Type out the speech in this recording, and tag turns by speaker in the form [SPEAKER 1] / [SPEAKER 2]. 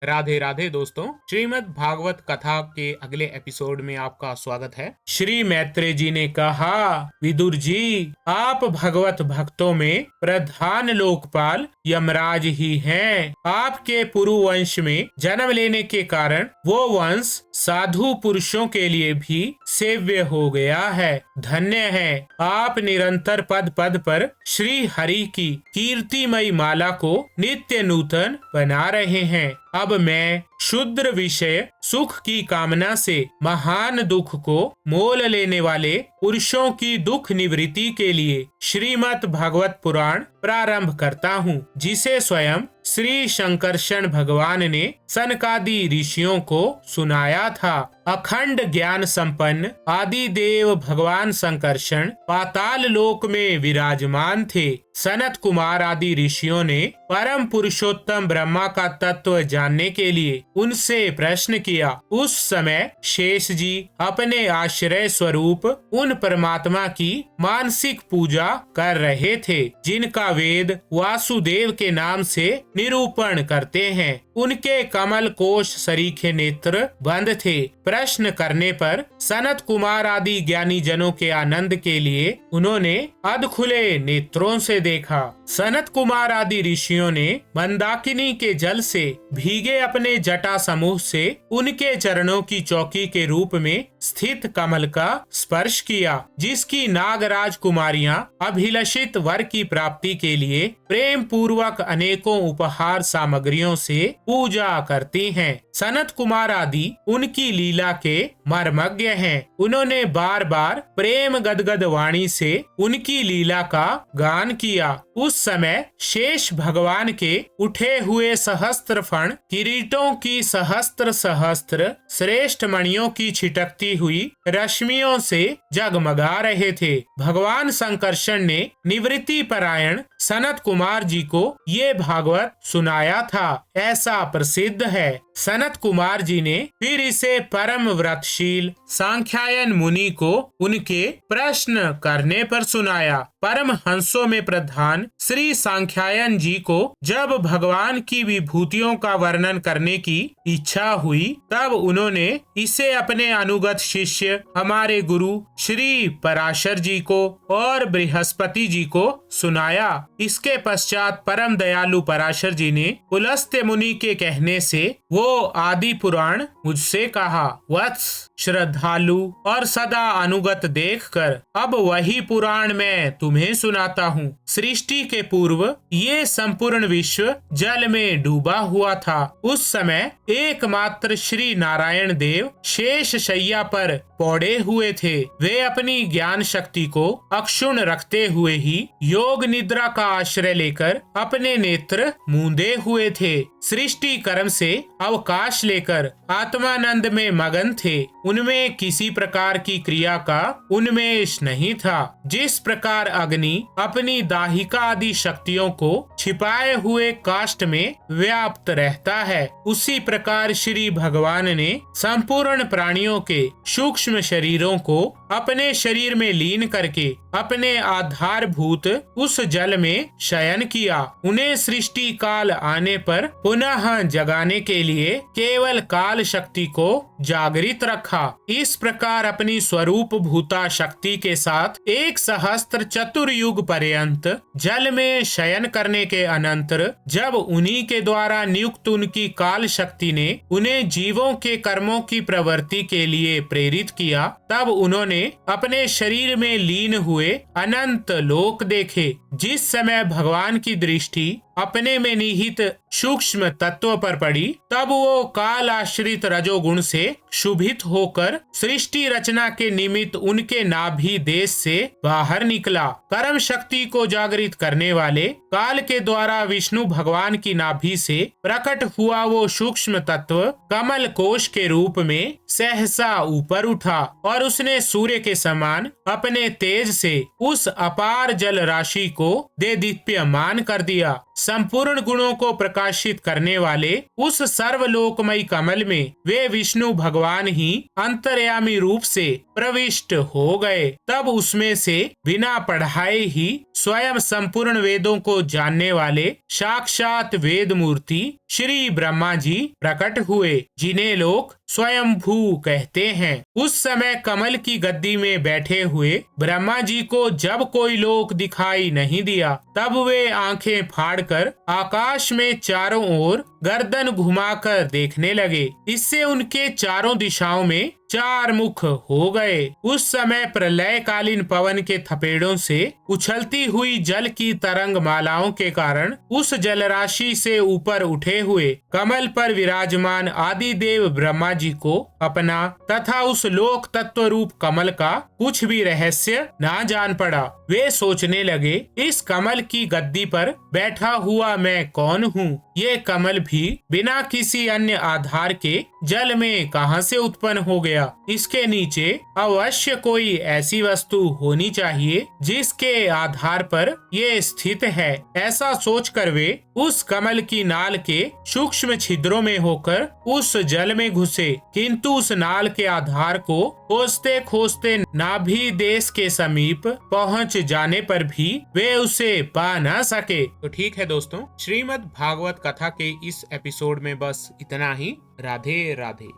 [SPEAKER 1] राधे राधे दोस्तों, श्रीमद् भागवत कथा के अगले एपिसोड में आपका स्वागत है। श्री मैत्रेय जी ने कहा, विदुर जी, आप भगवत भक्तों में प्रधान लोकपाल यमराज ही हैं। आपके पुरु वंश में जन्म लेने के कारण वो वंश साधु पुरुषों के लिए भी सेव्य हो गया है। धन्य है, आप निरंतर पद पद पर श्री हरि की कीर्तिमयी माला को नित्य नूतन बना रहे हैं। अब मैं शुद्र विषय सुख की कामना से महान दुख को मोल लेने वाले पुरुषों की दुख निवृत्ति के लिए श्रीमद् भागवत पुराण प्रारंभ करता हूँ, जिसे स्वयं श्री शंकरषण भगवान ने सनकादि ऋषियों को सुनाया था। अखंड ज्ञान संपन्न आदि देव भगवान शंकरषण पाताल लोक में विराजमान थे। सनत कुमार आदि ऋषियों ने परम पुरुषोत्तम ब्रह्मा का तत्व जानने के लिए उनसे प्रश्न किया। उस समय शेष जी अपने आश्रय स्वरूप उन परमात्मा की मानसिक पूजा कर रहे थे, जिनका वेद वासुदेव के नाम से निरूपण करते हैं। उनके कमल कोश सरीखे नेत्र बंद थे। प्रश्न करने पर सनत कुमार आदि ज्ञानी जनों के आनंद के लिए उन्होंने अधखुले नेत्रों से देखा। सनत कुमार आदि ऋषियों ने मंदाकिनी के जल से भीगे अपने जटा समूह से उनके चरणों की चौकी के रूप में स्थित कमल का स्पर्श किया, जिसकी नागराज कुमारियां अभिलषित वर की प्राप्ति के लिए प्रेम पूर्वक अनेकों उपहार सामग्रियों से पूजा करती हैं। सनत कुमार आदि उनकी लीला के मर्मज्ञ हैं। उन्होंने बार बार प्रेम गदगद वाणी से उनकी लीला का गान किया। उस समय शेष भगवान के उठे हुए सहस्त्र फण किरीटों की सहस्त्र सहस्त्र श्रेष्ठ मणियों की छिटकती हुई रश्मियों से जगमगा रहे थे। भगवान शंकरषण ने निवृत्ति परायण सनत कुमार जी को ये भागवत सुनाया था, ऐसा प्रसिद्ध है। सनत कुमार जी ने फिर इसे परम व्रतशील सांख्यायन मुनि को उनके प्रश्न करने पर सुनाया। परम हंसों में प्रधान श्री सांख्यायन जी को जब भगवान की विभूतियों का वर्णन करने की इच्छा हुई, तब उन्होंने इसे अपने अनुगत शिष्य हमारे गुरु श्री पराशर जी को और बृहस्पति जी को सुनाया। इसके पश्चात परम दयालु पराशर जी ने पुलस्त्य मुनि के कहने से वो आदि पुराण मुझसे कहा। वत्स, श्रद्धालु और सदा अनुगत देखकर अब वही पुराण मैं तुम्हें सुनाता हूँ। सृष्टि के पूर्व ये संपूर्ण विश्व जल में डूबा हुआ था। उस समय एकमात्र श्री नारायण देव शेष शैया पर पौड़े हुए थे। वे अपनी ज्ञान शक्ति को अक्षुण्ण रखते हुए ही योग निद्रा का आश्रय लेकर अपने नेत्र मूंदे हुए थे। सृष्टि कर्म से अवकाश लेकर आत्मानंद में मगन थे। उनमें किसी प्रकार की क्रिया का उन्मेष नहीं था। जिस प्रकार अग्नि अपनी दाहिका आदि शक्तियों को छिपाए हुए काष्ठ में व्याप्त रहता है, उसी प्रकार श्री भगवान ने संपूर्ण प्राणियों के सूक्ष्म शरीरों को अपने शरीर में लीन करके अपने आधारभूत उस जल में शयन किया। उन्हें सृष्टि काल आने पर पुनः जगाने के लिए केवल काल शक्ति को जागृत रखा। इस प्रकार अपनी स्वरूप भूता शक्ति के साथ 1 सहस्त्र चतुर्युग पर्यंत जल में शयन करने के अनंतर जब उन्हीं के द्वारा नियुक्त उनकी काल शक्ति ने उन्हें जीवों के कर्मों की प्रवृत्ति के लिए प्रेरित किया, तब उन्होंने अपने शरीर में लीन हुए अनंत लोक देखे। जिस समय भगवान की दृष्टि अपने में निहित सूक्ष्म तत्व पर पड़ी, तब वो काल आश्रित रजोगुण से शुभित होकर सृष्टि रचना के निमित्त उनके नाभि देश से बाहर निकला। कर्म शक्ति को जागृत करने वाले काल के द्वारा विष्णु भगवान की नाभि से प्रकट हुआ वो सूक्ष्म तत्व कमल कोश के रूप में सहसा ऊपर उठा और उसने सूर्य के समान अपने तेज से उस अपार जल राशि को दे दीप्यमान कर दिया। संपूर्ण गुणों को प्रकाशित करने वाले उस सर्वलोकमयी कमल में वे विष्णु भगवान ही अंतर्यामी रूप से प्रविष्ट हो गए। तब उसमें से बिना पढ़ाए ही स्वयं संपूर्ण वेदों को जानने वाले साक्षात वेद मूर्ति श्री ब्रह्मा जी प्रकट हुए, जिन्हें लोग स्वयंभू कहते हैं। उस समय कमल की गद्दी में बैठे हुए ब्रह्मा जी को जब कोई लोक दिखाई नहीं दिया, तब वे आंखें फाड़कर आकाश में चारों ओर गर्दन घुमाकर देखने लगे। इससे उनके चारों दिशाओं में चार मुख हो गए। उस समय प्रलयकालीन पवन के थपेड़ों से उछलती हुई जल की तरंग मालाओं के कारण उस जलराशि से ऊपर उठे हुए कमल पर विराजमान आदि देव ब्रह्मा जी को अपना तथा उस लोक तत्व रूप कमल का कुछ भी रहस्य ना जान पड़ा। वे सोचने लगे, इस कमल की गद्दी पर बैठा हुआ मैं कौन हूँ? ये कमल भी बिना किसी अन्य आधार के जल में कहां से उत्पन्न हो गया? इसके नीचे अवश्य कोई ऐसी वस्तु होनी चाहिए जिसके आधार पर ये स्थित है। ऐसा सोचकर वे उस कमल की नाल के सूक्ष्म छिद्रों में होकर उस जल में घुसे, किंतु उस नाल के आधार को खोजते खोजते नाभि देश के समीप पहुंच जाने पर भी वे उसे पा न सके। तो ठीक है दोस्तों, श्रीमद् भागवत कथा के इस एपिसोड में बस इतना ही। राधे राधे।